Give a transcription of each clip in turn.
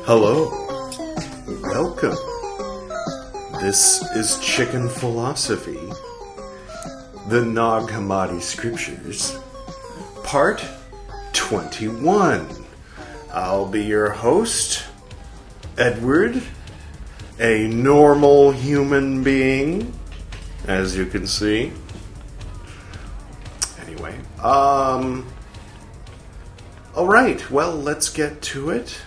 Hello. Welcome. This is Chicken Philosophy, the Nag Hammadi Scriptures, Part 21. I'll be your host, Edward, a normal human being, as you can see. Anyway, alright, well, let's get to it.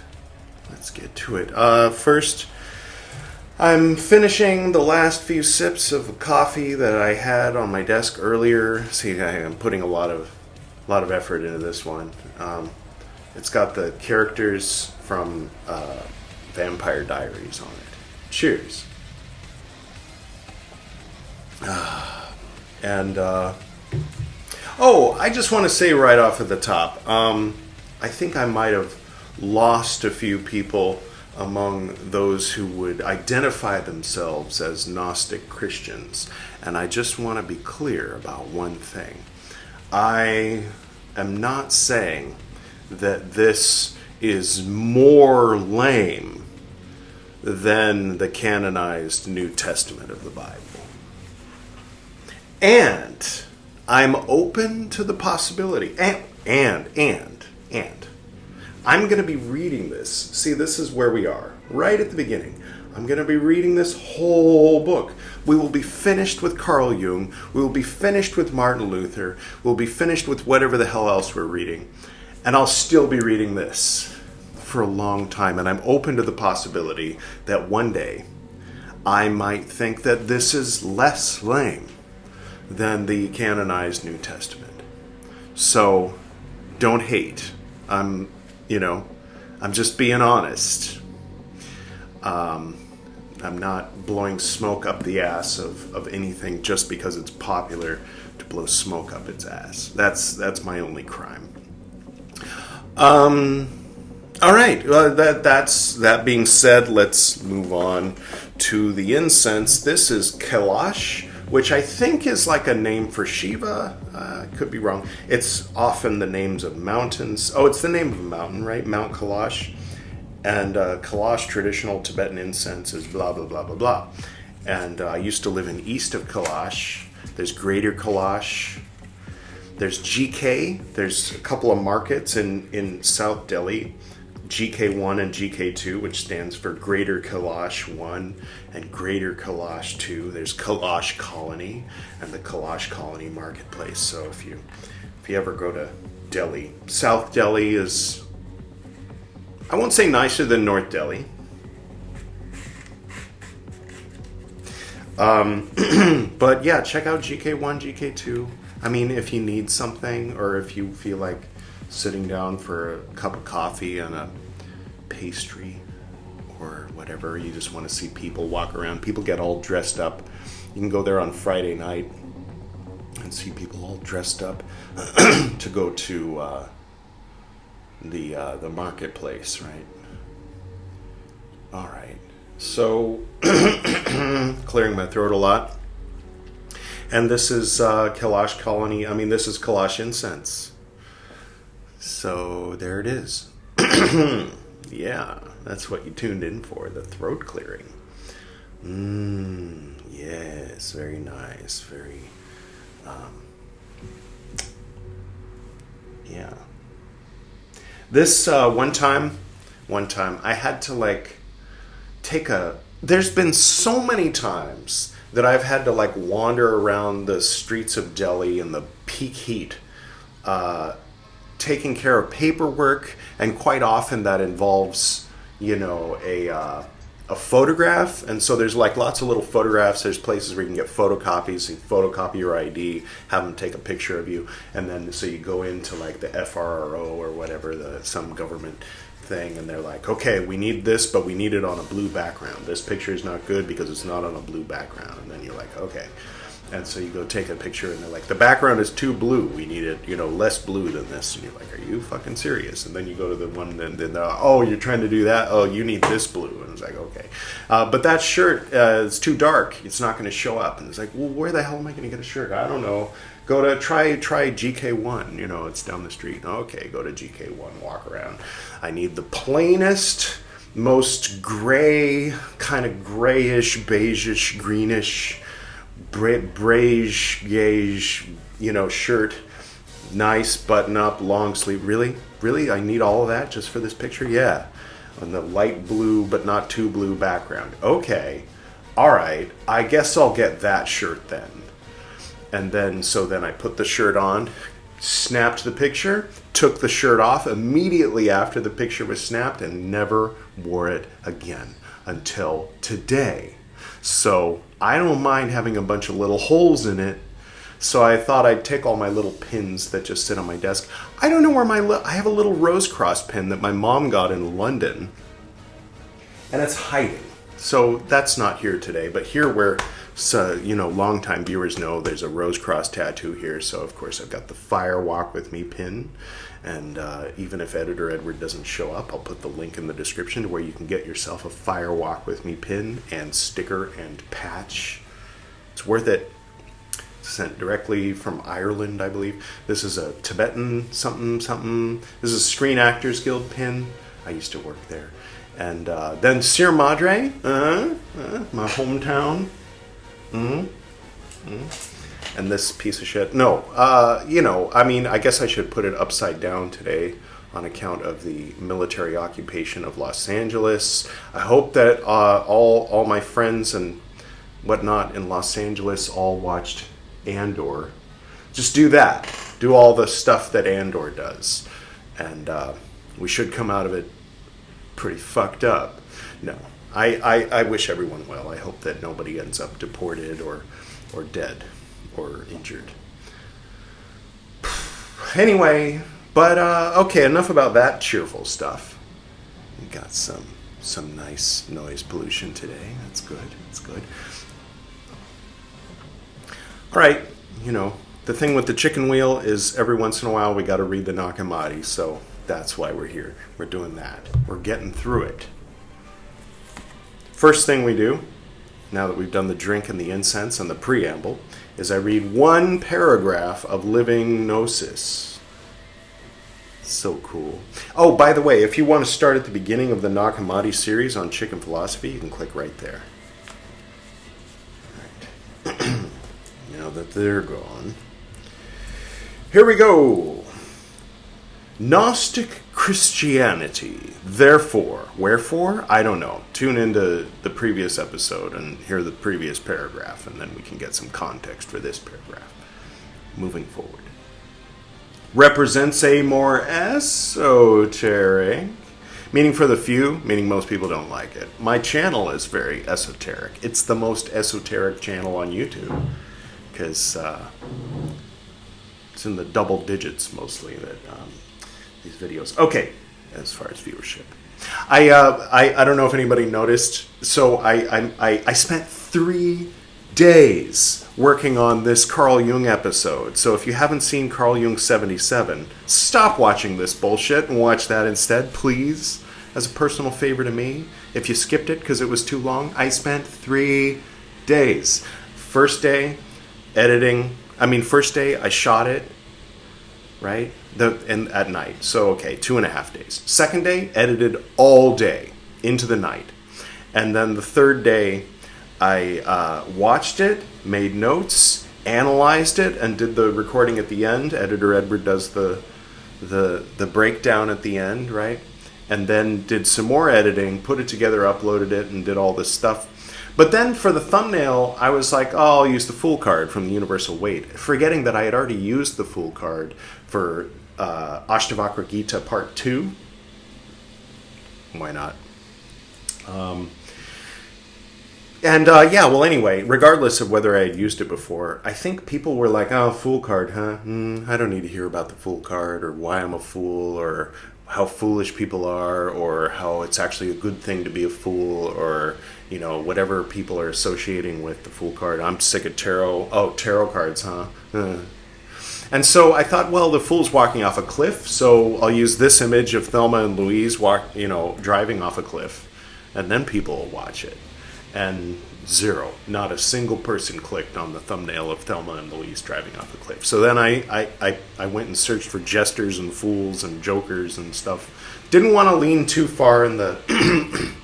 First, I'm finishing the last few sips of coffee that I had on my desk earlier. See, I'm putting a lot of effort into this one. It's got the characters from Vampire Diaries on it. Cheers. I just want to say right off at the top, I think I might have lost a few people among those who would identify themselves as Gnostic Christians. And I just want to be clear about one thing. I am not saying that this is more lame than the canonized New Testament of the Bible. And I'm open to the possibility, and I'm going to be reading this. See, this is where we are, right at the beginning. I'm going to be reading this whole book. We will be finished with Carl Jung. We will be finished with Martin Luther. We'll be finished with whatever the hell else we're reading. And I'll still be reading this for a long time. And I'm open to the possibility that one day I might think that this is less lame than the canonized New Testament. So don't hate. I'm just being honest. I'm not blowing smoke up the ass of anything just because it's popular to blow smoke up its ass. That's my only crime. All right. Well, that being said, let's move on to the incense. This is Kailash, which I think is like a name for Shiva. Could be wrong. It's often the names of mountains. Oh, it's the name of a mountain, right? Mount Kailash. And Kailash, traditional Tibetan incense, is blah, blah, blah, blah, blah. And I used to live in east of Kailash. There's Greater Kailash. There's GK. There's a couple of markets in South Delhi. GK1 and GK2, which stands for Greater Kailash 1 and Greater Kailash 2. There's Kailash Colony and the Kailash Colony Marketplace. So if you ever go to Delhi, South Delhi is, I won't say nicer than North Delhi. But yeah, check out GK1, GK2. I mean, if you need something or if you feel like sitting down for a cup of coffee and a pastry or whatever, you just want to see people walk around. People get all dressed up. You can go there on Friday night and see people all dressed up to go to the marketplace, right? All right. So, clearing my throat a lot. And this is Kailash Colony. I mean, this is Kailash incense. So there it is. Yeah, that's what you tuned in for, the throat clearing. Yes, very nice. Very, yeah. This one time, I had to there's been so many times that I've had to wander around the streets of Delhi in the peak heat, taking care of paperwork, and quite often that involves, a photograph. And so there's lots of little photographs. There's places where you can get photocopies. You photocopy your ID, have them take a picture of you, and then so you go into the FRRO or whatever, some government thing, and they're like, okay, we need this, but we need it on a blue background. This picture is not good because it's not on a blue background. And then you're like, okay. And so you go take a picture, and they're like, the background is too blue. We need it, less blue than this. And you're like, are you fucking serious? And then you go to the one, and then oh, you're trying to do that? Oh, you need this blue. And it's like, okay. But that shirt is too dark. It's not going to show up. And it's like, well, where the hell am I going to get a shirt? I don't know. Go to try GK1. It's down the street. Okay, go to GK1. Walk around. I need the plainest, most gray, kind of grayish, beigeish, greenish, beige, shirt. Nice button up, long sleeve. Really? I need all of that just for this picture? Yeah. On the light blue, but not too blue background. Okay. All right. I guess I'll get that shirt then. And then I put the shirt on, snapped the picture, took the shirt off immediately after the picture was snapped, and never wore it again until today. So I don't mind having a bunch of little holes in it. So I thought I'd take all my little pins that just sit on my desk. I don't know where I have a little rose cross pin that my mom got in London, and it's hiding. So that's not here today, but here where, longtime viewers know there's a rose cross tattoo here. So of course I've got the Fire Walk With Me pin, and even if Editor Edward doesn't show up, I'll put the link in the description to where you can get yourself a Fire Walk With Me pin and sticker and patch. It's worth it. Sent directly from Ireland, I believe. This is a Tibetan something. This is a Screen Actors Guild pin. I used to work there. And then Sierra Madre, my hometown. And this piece of shit. No, I guess I should put it upside down today on account of the military occupation of Los Angeles. I hope that all my friends and whatnot in Los Angeles all watched Andor. Just do that. Do all the stuff that Andor does. And we should come out of it pretty fucked up. No. I wish everyone well. I hope that nobody ends up deported or dead or injured. Anyway, but okay, enough about that cheerful stuff. We got some nice noise pollution today. That's good. That's good. All right, the thing with the chicken wheel is every once in a while we got to read the Nag Hammadi, so that's why we're here. We're doing that. We're getting through it. First thing we do, now that we've done the drink and the incense and the preamble, is I read one paragraph of Living Gnosis. So cool. Oh, by the way, if you want to start at the beginning of the Nag Hammadi series on chicken philosophy, you can click right there. All right. Now that they're gone, here we go. Gnostic Christianity. Therefore, wherefore? I don't know. Tune into the previous episode and hear the previous paragraph, and then we can get some context for this paragraph. Moving forward. Represents a more esoteric, meaning for the few, meaning most people don't like it. My channel is very esoteric. It's the most esoteric channel on YouTube. Because it's in the double digits mostly that these videos. Okay, as far as viewership, I don't know if anybody noticed. So I spent 3 days working on this Carl Jung episode. So if you haven't seen Carl Jung 77, stop watching this bullshit and watch that instead, please. As a personal favor to me, if you skipped it because it was too long, I spent 3 days. First day. Editing. First day I shot it, right? At night. So, okay, 2.5 days. Second day, edited all day into the night. And then the third day, I watched it, made notes, analyzed it, and did the recording at the end. Editor Edward does the breakdown at the end, right? And then did some more editing, put it together, uploaded it, and did all this stuff. But then for the thumbnail, I was like, I'll use the Fool card from the Universal Weight, forgetting that I had already used the Fool card for Ashtavakra Gita Part 2. Why not? Anyway, regardless of whether I had used it before, I think people were like, oh, Fool card, huh? I don't need to hear about the Fool card or why I'm a fool or how foolish people are or how it's actually a good thing to be a fool or, whatever people are associating with the Fool card. I'm sick of tarot. Oh, tarot cards, huh? And so I thought, well, the Fool's walking off a cliff, so I'll use this image of Thelma and Louise driving off a cliff, and then people will watch it. And zero. Not a single person clicked on the thumbnail of Thelma and Louise driving off a cliff. So then I went and searched for jesters and fools and jokers and stuff. Didn't want to lean too far in the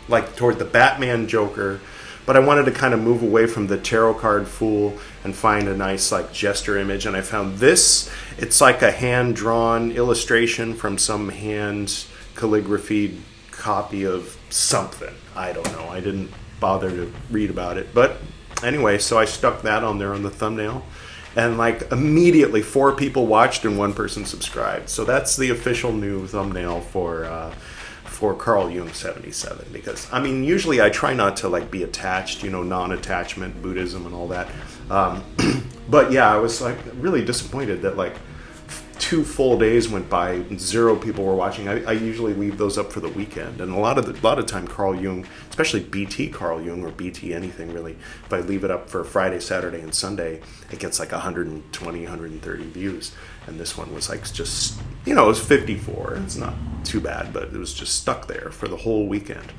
like toward the Batman Joker, but I wanted to kind of move away from the tarot card fool and find a nice like jester image. And I found this. It's like a hand-drawn illustration from some hand calligraphy copy of something. I don't know. I didn't bother to read about it. But anyway, so I stuck that on there on the thumbnail. And like immediately 4 people watched and 1 person subscribed. So that's the official new thumbnail for Carl Jung 77. Because I mean, usually I try not to like be attached, you know, non-attachment Buddhism and all that. But yeah, I was like really disappointed that like 2 full days went by, 0 people were watching. I usually leave those up for the weekend, and a lot of time Carl Jung, especially BT Carl Jung or BT anything really, if I leave it up for Friday, Saturday, and Sunday, it gets like 120, 130 views. And this one was like just, you know, it was 54. It's not too bad, but it was just stuck there for the whole weekend.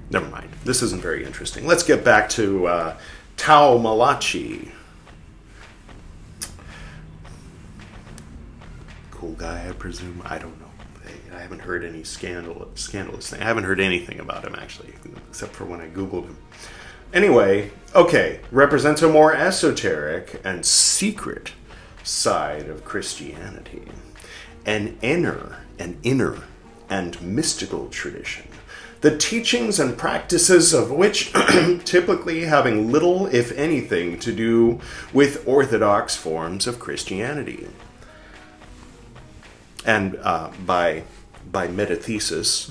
Never mind. This isn't very interesting. Let's get back to Tao Malachi. Cool guy, I presume. I don't know. I haven't heard any scandalous thing. I haven't heard anything about him, actually, except for when I Googled him. Anyway, okay, represents a more esoteric and secret side of Christianity. An inner and mystical tradition. The teachings and practices of which typically having little, if anything, to do with orthodox forms of Christianity. And by metathesis,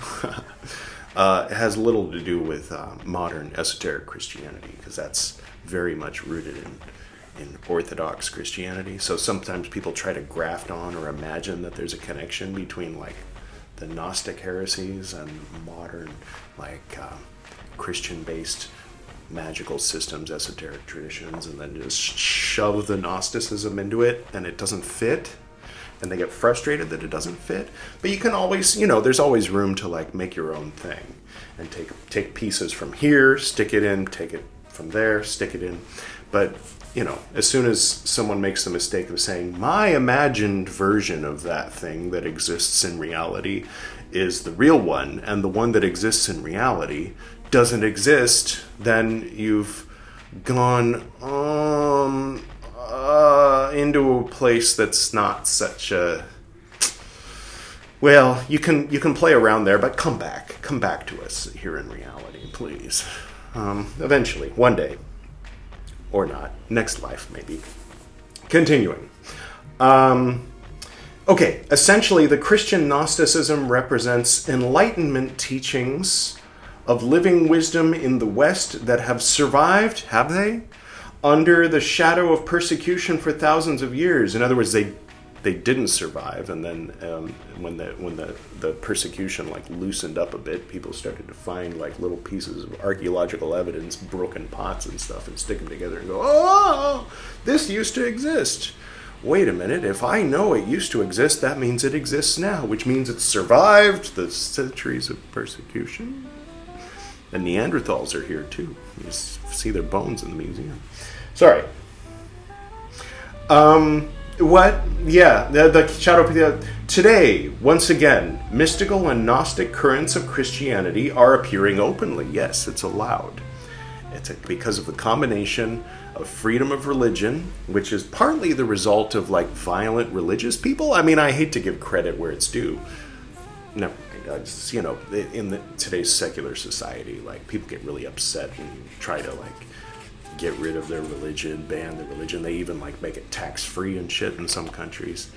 it has little to do with modern esoteric Christianity, because that's very much rooted in Orthodox Christianity. So sometimes people try to graft on or imagine that there's a connection between like the Gnostic heresies and modern like Christian-based magical systems, esoteric traditions, and then just shove the Gnosticism into it, and it doesn't fit. And they get frustrated that it doesn't fit. But you can always, you know, there's always room to like make your own thing and take pieces from here, stick it in, take it from there, stick it in. But, you know, as soon as someone makes the mistake of saying, my imagined version of that thing that exists in reality is the real one, and the one that exists in reality doesn't exist, then you've gone into a place that's not such a... Well, you can play around there, but come back to us here in reality, please. Eventually, one day, or not, next life maybe. Continuing. Okay, essentially, the Christian Gnosticism represents Enlightenment teachings of living wisdom in the West that have survived, have they? Under the shadow of persecution for thousands of years. In other words, they didn't survive, and then when the persecution like loosened up a bit, people started to find like little pieces of archaeological evidence, broken pots and stuff, and stick them together and go, oh, this used to exist. Wait a minute, if I know it used to exist, that means it exists now, which means it survived the centuries of persecution. The Neanderthals are here too. You see their bones in the museum. Sorry. What? Yeah, the shadow of today, once again, mystical and Gnostic currents of Christianity are appearing openly. Yes, it's allowed. It's because of the combination of freedom of religion, which is partly the result of like violent religious people. I mean, I hate to give credit where it's due. Never mind. You know, in today's secular society, like people get really upset and try to like get rid of their religion, ban their religion. They even like make it tax-free and shit in some countries.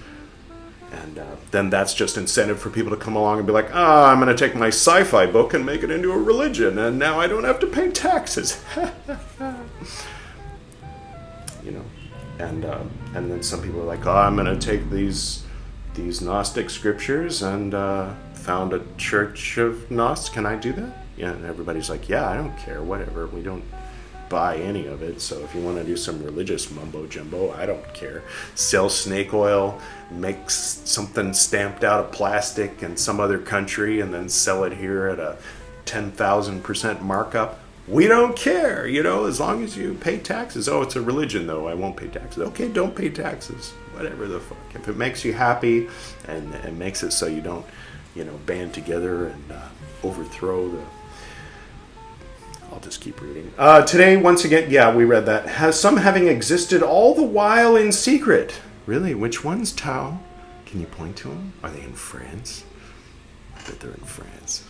And then that's just incentive for people to come along and be like, I'm going to take my sci-fi book and make it into a religion, and now I don't have to pay taxes. You know, and then some people are like, I'm going to take these Gnostic scriptures and found a church of Gnostics. Can I do that? Yeah, and everybody's like, yeah, I don't care, whatever. We don't buy any of it, so if you want to do some religious mumbo jumbo, I don't care. Sell snake oil, make something stamped out of plastic in some other country, and then sell it here at a 10,000% markup. We don't care, as long as you pay taxes. Oh, it's a religion, though. I won't pay taxes. Okay, don't pay taxes. Whatever the fuck. If it makes you happy and makes it so you don't, band together and overthrow the... I'll just keep reading. Today, once again, we read that. Has some having existed all the while in secret. Really? Which ones, Tao? Can you point to them? Are they in France? I bet they're in France.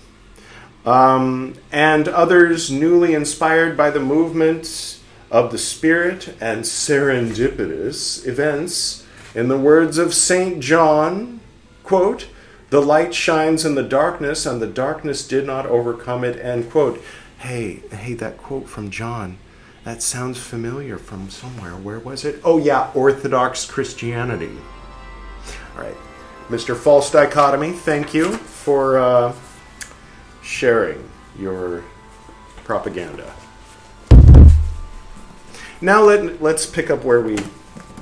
And others newly inspired by the movement of the Spirit and serendipitous events. In the words of St. John, quote, "The light shines in the darkness, and the darkness did not overcome it," end quote. Hey, that quote from John, that sounds familiar from somewhere. Where was it? Oh, yeah, Orthodox Christianity. All right. Mr. False Dichotomy, thank you for sharing your propaganda. Now let's pick up where we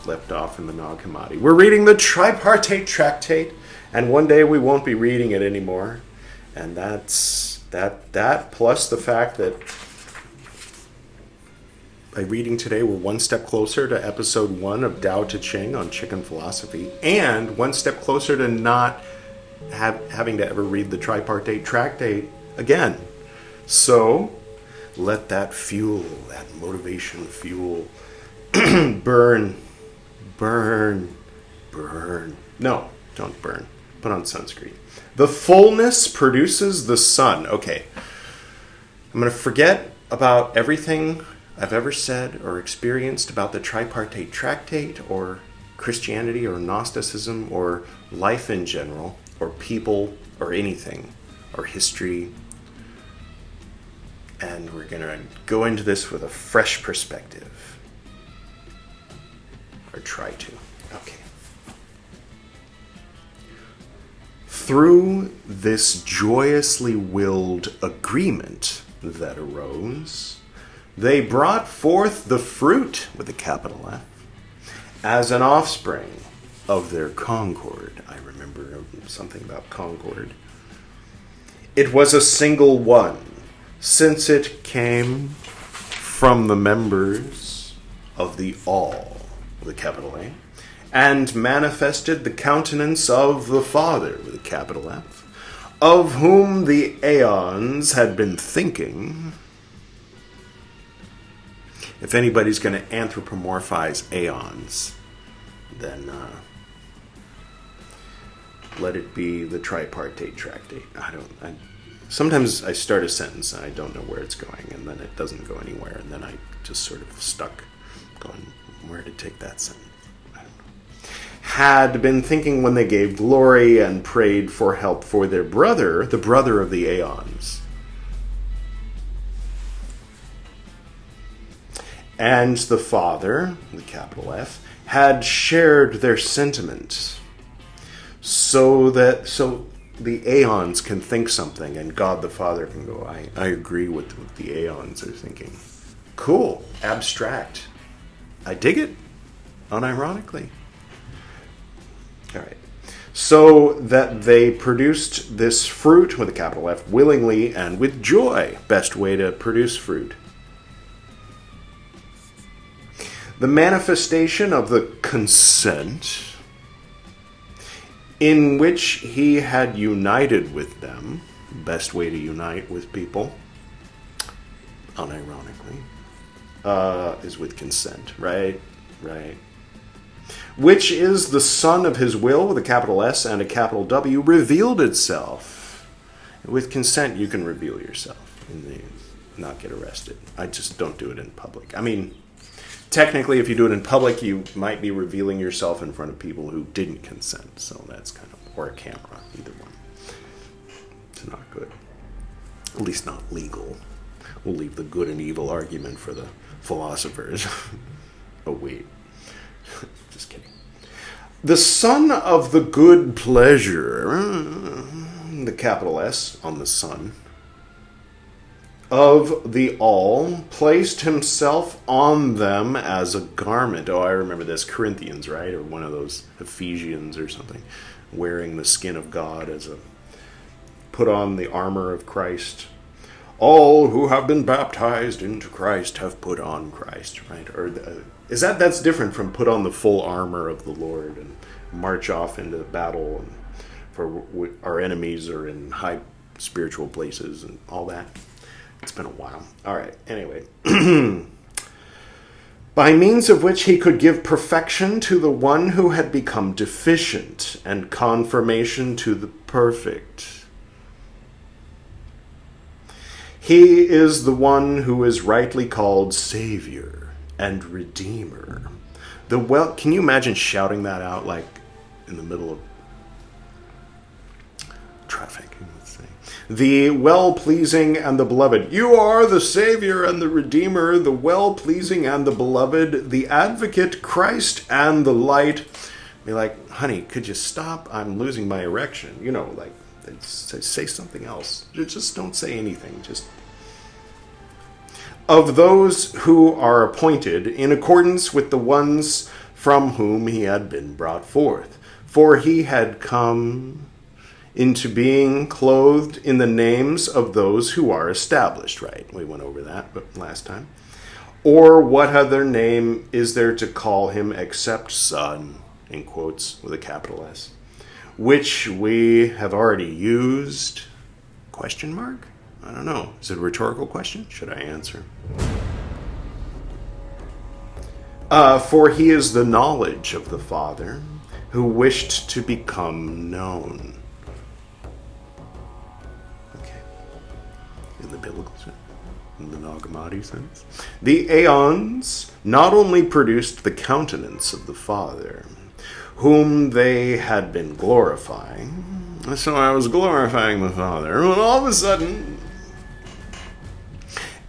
left off in the Nag Hammadi. We're reading the Tripartite Tractate, and one day we won't be reading it anymore. And that's that plus the fact that by reading today, we're one step closer to episode 1 of Tao Te Ching on chicken philosophy, and one step closer to not having to ever read the Tripartite Tractate again. So let that fuel, that motivation fuel, burn. No, don't burn. Put on sunscreen. The fullness produces the sun. Okay. I'm going to forget about everything I've ever said or experienced about the Tripartite Tractate or Christianity or Gnosticism or life in general or people or anything or history. And we're going to go into this with a fresh perspective. Or try to. Okay. Through this joyously willed agreement that arose, they brought forth the fruit, with a capital F, as an offspring of their concord. I remember something about concord. It was a single one, since it came from the members of the All, with a capital A, and manifested the countenance of the Father, with a capital F, of whom the aeons had been thinking. If anybody's going to anthropomorphize aeons, then let it be the Tripartite Tractate. Sometimes I start a sentence and I don't know where it's going, and then it doesn't go anywhere, and then I just sort of stuck going, where to take that sentence? I don't know. Had been thinking when they gave glory and prayed for help for their brother, the brother of the aeons. And the Father, the capital F, had shared their sentiments so the aeons can think something and God the Father can go, I agree with what the aeons are thinking. Cool. Abstract. I dig it. Unironically. All right. So that they produced this fruit, with a capital F, willingly and with joy. Best way to produce fruit. The manifestation of the consent in which he had united with them, best way to unite with people, unironically, is with consent, right? Right. Which is the Son of his will, with a capital S and a capital W, revealed itself. With consent, you can reveal yourself and not get arrested. I just don't do it in public. I mean, technically, if you do it in public, you might be revealing yourself in front of people who didn't consent. So that's kind of, or a camera, either one. It's not good. At least not legal. We'll leave the good and evil argument for the philosophers. Oh, wait. Just kidding. The Son of the good pleasure, the capital S on the Son, of the all, placed himself on them as a garment. Oh, I remember this. Corinthians, right? Or one of those Ephesians or something. Wearing the skin of God as a... Put on the armor of Christ. all who have been baptized into Christ have put on Christ, right? Or that's different from put on the full armor of the Lord and march off into battle and for our enemies are in high spiritual places and all that. It's been a while. All right. Anyway, by means of which he could give perfection to the one who had become deficient and confirmation to the perfect. He is the one who is rightly called Savior and Redeemer. Can you imagine shouting that out like in the middle of traffic? Let's say. The well-pleasing and the beloved. You are the Savior and the Redeemer, the well-pleasing and the beloved, the advocate, Christ and the light. Be like, honey, could you stop? I'm losing my erection. Like, say something else. Just don't say anything. Just of those who are appointed in accordance with the ones from whom he had been brought forth. For he had come into being clothed in the names of those who are established. Right, we went over that last time. Or what other name is there to call him except Son, in quotes with a capital S, which we have already used? Question mark? I don't know. Is it a rhetorical question? Should I answer? For he is the knowledge of the Father who wished to become known. Okay. In the biblical sense. In the Nag Hammadi sense. The aeons not only produced the countenance of the Father, whom they had been glorifying. So I was glorifying the Father, and all of a sudden,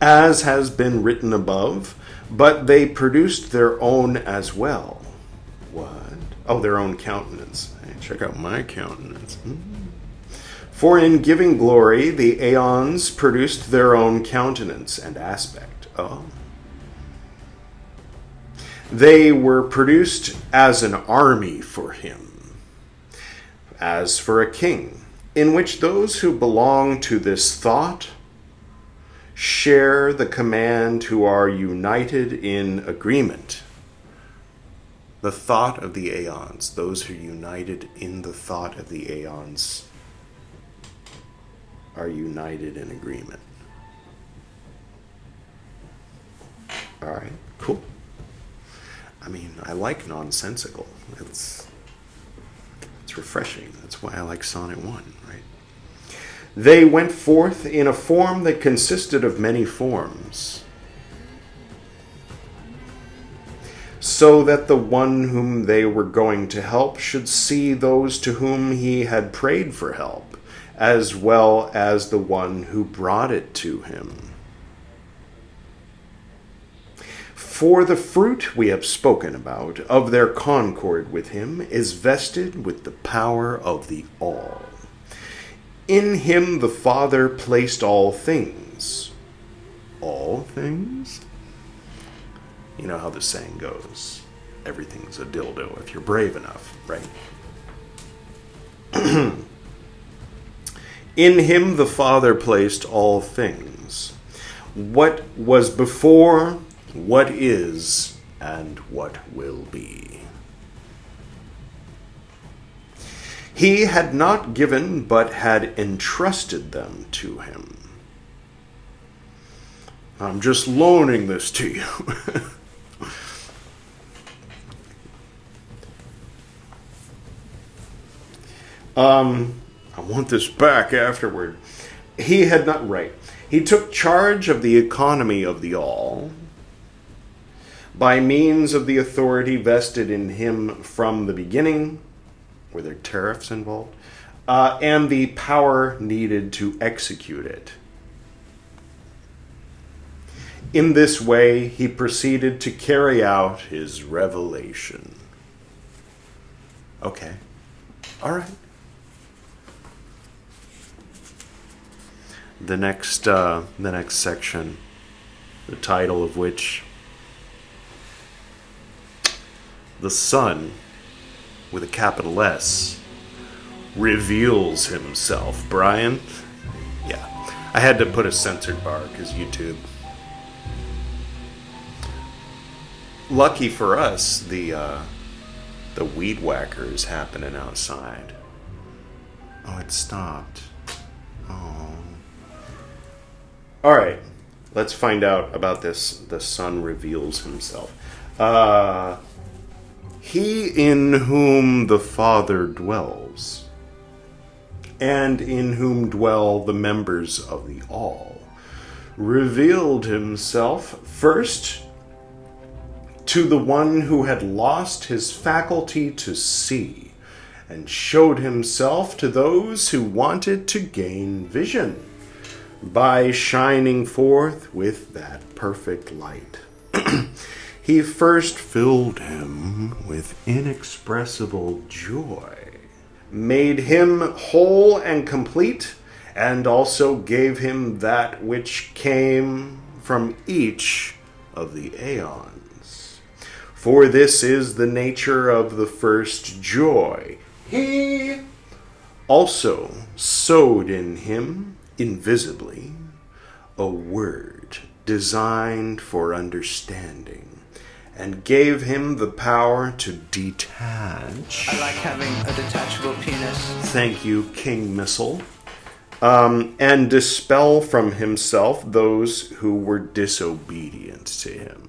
as has been written above, but they produced their own as well. What? Oh, their own countenance. Hey, check out my countenance. For in giving glory, the aeons produced their own countenance and aspect. Oh. They were produced as an army for him, as for a king, in which those who belong to this thought share the command who are united in agreement. The thought of the aeons, those who are united in the thought of the aeons are united in agreement. All right, cool. I mean, I like nonsensical. It's refreshing. That's why I like Sonnet 1, right? They went forth in a form that consisted of many forms, so that the one whom they were going to help should see those to whom he had prayed for help, as well as the one who brought it to him. For the fruit we have spoken about of their concord with him is vested with the power of the all. In him the Father placed all things. All things? You know how the saying goes. Everything's a dildo if you're brave enough, right? In him the Father placed all things. What was before, what is, and what will be. He had not given, but had entrusted them to him. I'm just loaning this to you. I want this back afterward. He had not, right. He took charge of the economy of the all by means of the authority vested in him from the beginning. Were there tariffs involved? And the power needed to execute it. In this way, he proceeded to carry out his revelation. Okay. All right. The next section, the title of which, the Son, with a capital S, reveals himself. Brian? Yeah. I had to put a censored bar because YouTube. Lucky for us, the weed whacker is happening outside. Oh, it stopped. Oh. All right, let's find out about this. The Son reveals himself. He in whom the Father dwells, and in whom dwell the members of the All, revealed himself first to the one who had lost his faculty to see, and showed himself to those who wanted to gain vision, by shining forth with that perfect light. He first filled him with inexpressible joy, made him whole and complete, and also gave him that which came from each of the aeons. For this is the nature of the first joy. He also sowed in him, invisibly, a word designed for understanding, and gave him the power to detach. I like having a detachable penis. Thank you, King Missile. And dispel from himself those who were disobedient to him.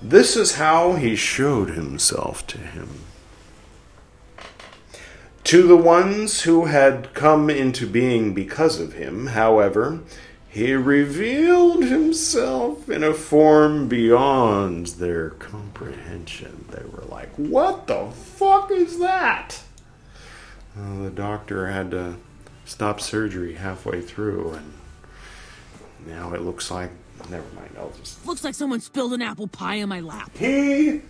This is how he showed himself to him. To the ones who had come into being because of him, however, he revealed himself in a form beyond their comprehension. They were like, what the fuck is that? The doctor had to stop surgery halfway through, and now it looks like... Never mind, I'll just... Looks like someone spilled an apple pie in my lap. He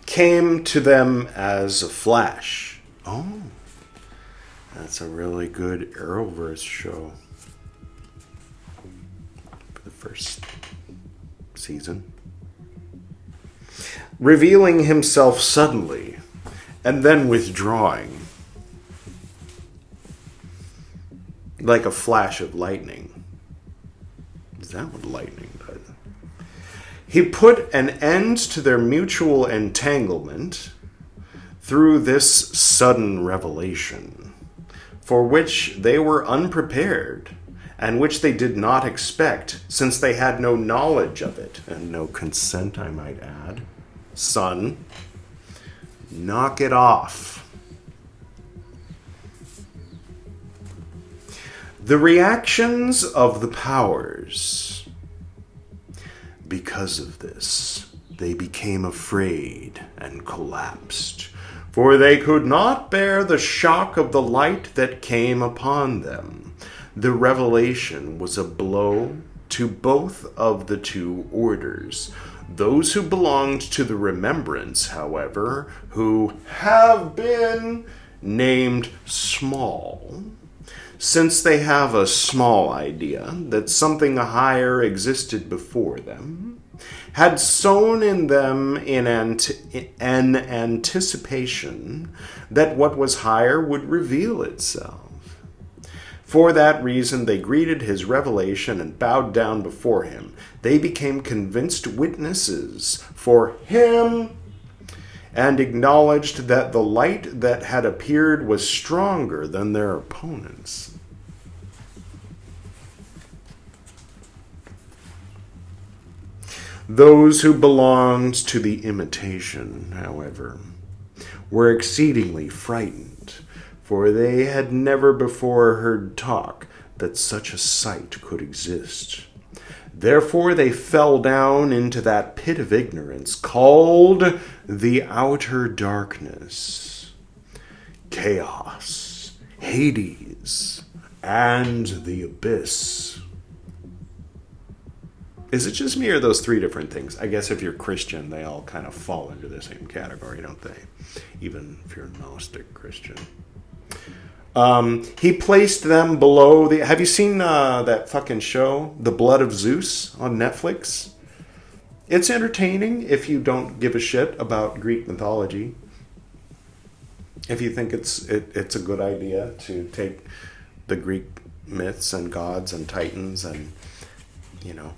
came to them as a flash. Oh, that's a really good Arrowverse show. First season, revealing himself suddenly and then withdrawing like a flash of lightning. Is that what lightning does? He put an end to their mutual entanglement through this sudden revelation, for which they were unprepared, and which they did not expect, since they had no knowledge of it, and no consent, I might add. Son, knock it off. The reactions of the powers. Because of this, they became afraid and collapsed, for they could not bear the shock of the light that came upon them. The revelation was a blow to both of the two orders. Those who belonged to the remembrance, however, who have been named small, since they have a small idea that something higher existed before them, had sown in them in an anticipation that what was higher would reveal itself. For that reason, they greeted his revelation and bowed down before him. They became convinced witnesses for him and acknowledged that the light that had appeared was stronger than their opponents. Those who belonged to the imitation, however, were exceedingly frightened, for they had never before heard talk that such a sight could exist. Therefore they fell down into that pit of ignorance called the outer darkness, chaos, Hades, and the abyss. Is it just me or those three different things? I guess if you're Christian, they all kind of fall into the same category, don't they? Even if you're a Gnostic Christian. He placed them below the... Have you seen that fucking show, The Blood of Zeus, on Netflix? It's entertaining if you don't give a shit about Greek mythology. If you think it's a good idea to take the Greek myths and gods and titans and, you know,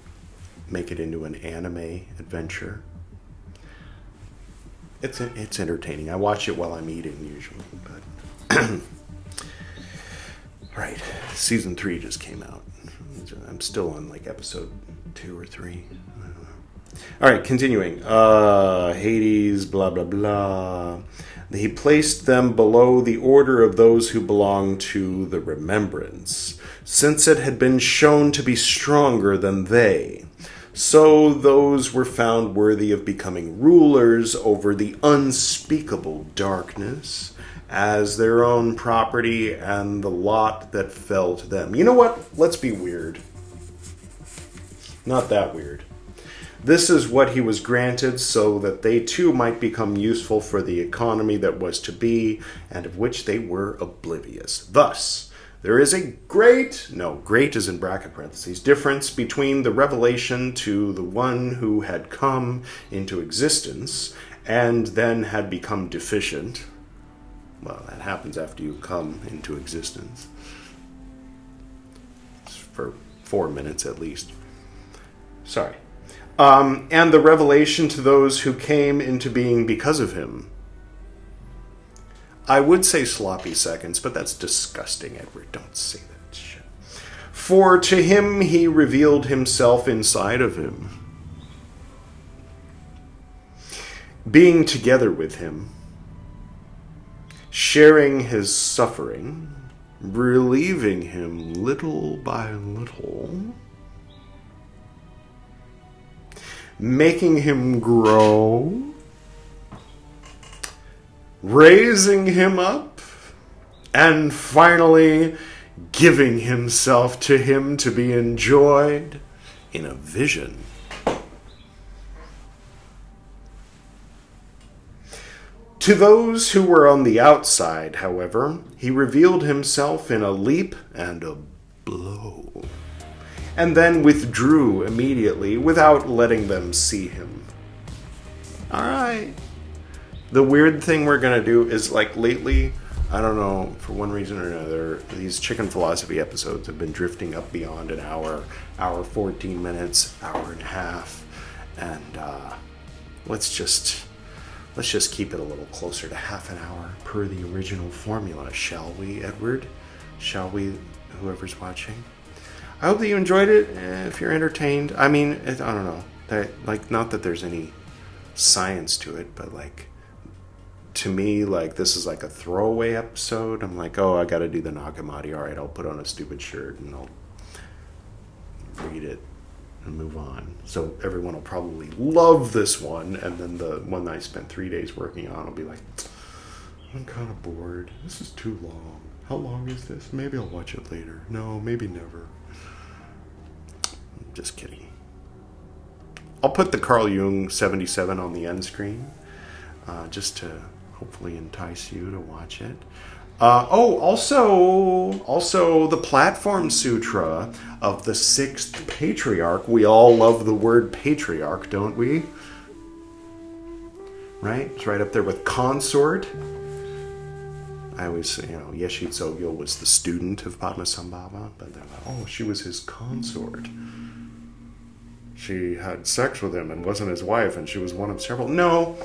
make it into an anime adventure, it's entertaining. I watch it while I'm eating usually, but all right, season 3 just came out. I'm still on like episode 2 or 3. I don't know. All right, continuing. Hades, blah blah blah. He placed them below the order of those who belonged to the remembrance, since it had been shown to be stronger than they. So those were found worthy of becoming rulers over the unspeakable darkness as their own property and the lot that fell to them. You know what? Let's be weird. Not that weird. This is what he was granted so that they too might become useful for the economy that was to be and of which they were oblivious. Thus, there is a great is in bracket parentheses, difference between the revelation to the one who had come into existence and then had become deficient. Well, that happens after you come into existence. For 4 minutes at least. Sorry. And the revelation to those who came into being because of him. I would say sloppy seconds, but that's disgusting, Edward. Don't say that shit. For to him he revealed himself inside of him. Being together with him, sharing his suffering, relieving him little by little, making him grow, raising him up, and finally giving himself to him to be enjoyed in a vision. To those who were on the outside, however, he revealed himself in a leap and a blow, and then withdrew immediately without letting them see him. All right. The weird thing we're going to do is, like, lately, I don't know, for one reason or another, these chicken philosophy episodes have been drifting up beyond an hour, 14 minutes, hour and a half, and let's just keep it a little closer to half an hour per the original formula, shall we, Edward? Shall we, whoever's watching? I hope that you enjoyed it. If you're entertained, I mean, I don't know. Like, not that there's any science to it, but like, to me, like, this is like a throwaway episode. I'm like, oh, I got to do the Nag Hammadi. All right, I'll put on a stupid shirt and I'll read it and move on. So everyone will probably love this one, and then the one that I spent 3 days working on will be like, I'm kind of bored. This is too long. How long is this? Maybe I'll watch it later. No, maybe never. Just kidding. I'll put the Carl Jung 77 on the end screen, just to hopefully entice you to watch it. Also the Platform Sutra of the 6th Patriarch. We all love the word patriarch, don't we? Right? It's right up there with consort. I always say, Yeshit Tsogyal was the student of Padmasambhava, but they're like, oh, she was his consort. She had sex with him and wasn't his wife, and she was one of several. No.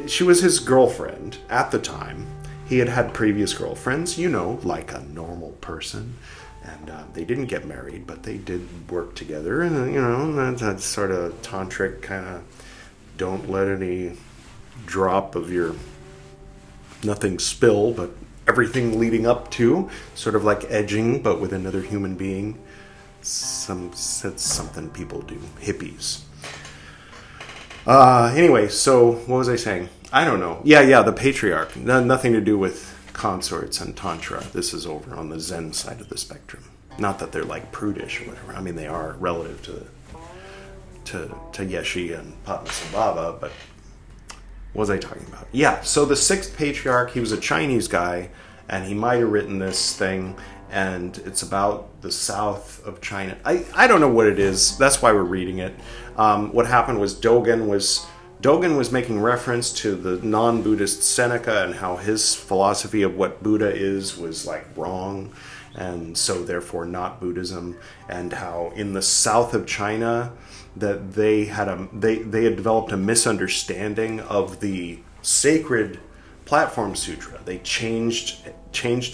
She was his girlfriend at the time. He had had previous girlfriends, like a normal person. And they didn't get married, but they did work together. And, that sort of tantric kind of don't let any drop of your nothing spill, but everything leading up to, sort of like edging, but with another human being. That's something people do. Hippies. Anyway, so what was I saying? I don't know. Yeah, the patriarch. Nothing to do with consorts and tantra. This is over on the Zen side of the spectrum. Not that they're like prudish or whatever. I mean, they are relative to Yeshe and Padmasambhava, but what was I talking about? Yeah, so the 6th Patriarch, he was a Chinese guy, and he might have written this thing, and it's about the south of China. I don't know what it is. That's why we're reading it. What happened was Dogen was Dogen was making reference to the non-Buddhist Seneca and how his philosophy of what Buddha is was like wrong, and so therefore not Buddhism, and how in the south of China that they had developed a misunderstanding of the sacred Platform Sutra. They changed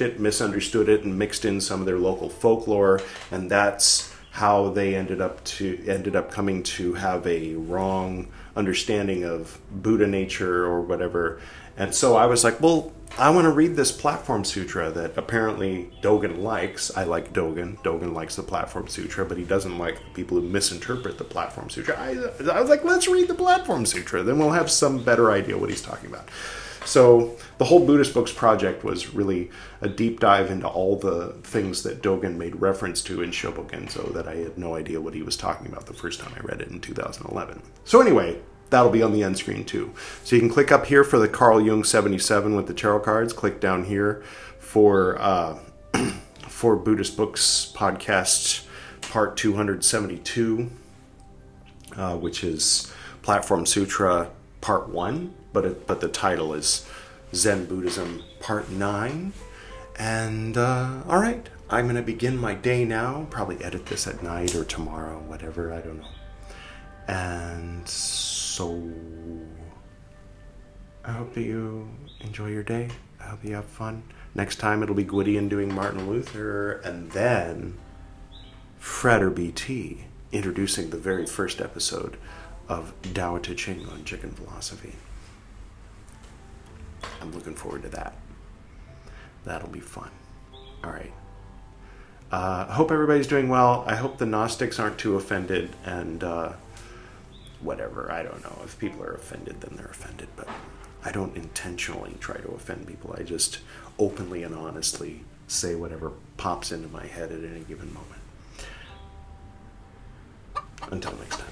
it, misunderstood it, and mixed in some of their local folklore, and that's how they ended up coming to have a wrong understanding of Buddha nature or whatever. And so I was like, well, I want to read this Platform Sutra that apparently Dogen likes. I like Dogen. Dogen likes the Platform Sutra, but he doesn't like the people who misinterpret the Platform Sutra. I was like, let's read the Platform Sutra. Then we'll have some better idea what he's talking about. So the whole Buddhist Books project was really a deep dive into all the things that Dogen made reference to in Shobogenzo that I had no idea what he was talking about the first time I read it in 2011. So anyway, that'll be on the end screen too. So you can click up here for the Carl Jung 77 with the tarot cards. Click down here for for Buddhist Books podcast part 272, which is Platform Sutra part 1. But the title is Zen Buddhism Part 9. And, all right, I'm going to begin my day now. Probably edit this at night or tomorrow, whatever, I don't know. And so I hope that you enjoy your day. I hope you have fun. Next time it'll be Gwydion doing Martin Luther, and then Frater BT introducing the very first episode of Tao Te Ching on chicken philosophy. I'm looking forward to that. That'll be fun. All right. I hope everybody's doing well. I hope the Gnostics aren't too offended, and whatever. I don't know. If people are offended, then they're offended. But I don't intentionally try to offend people. I just openly and honestly say whatever pops into my head at any given moment. Until next time.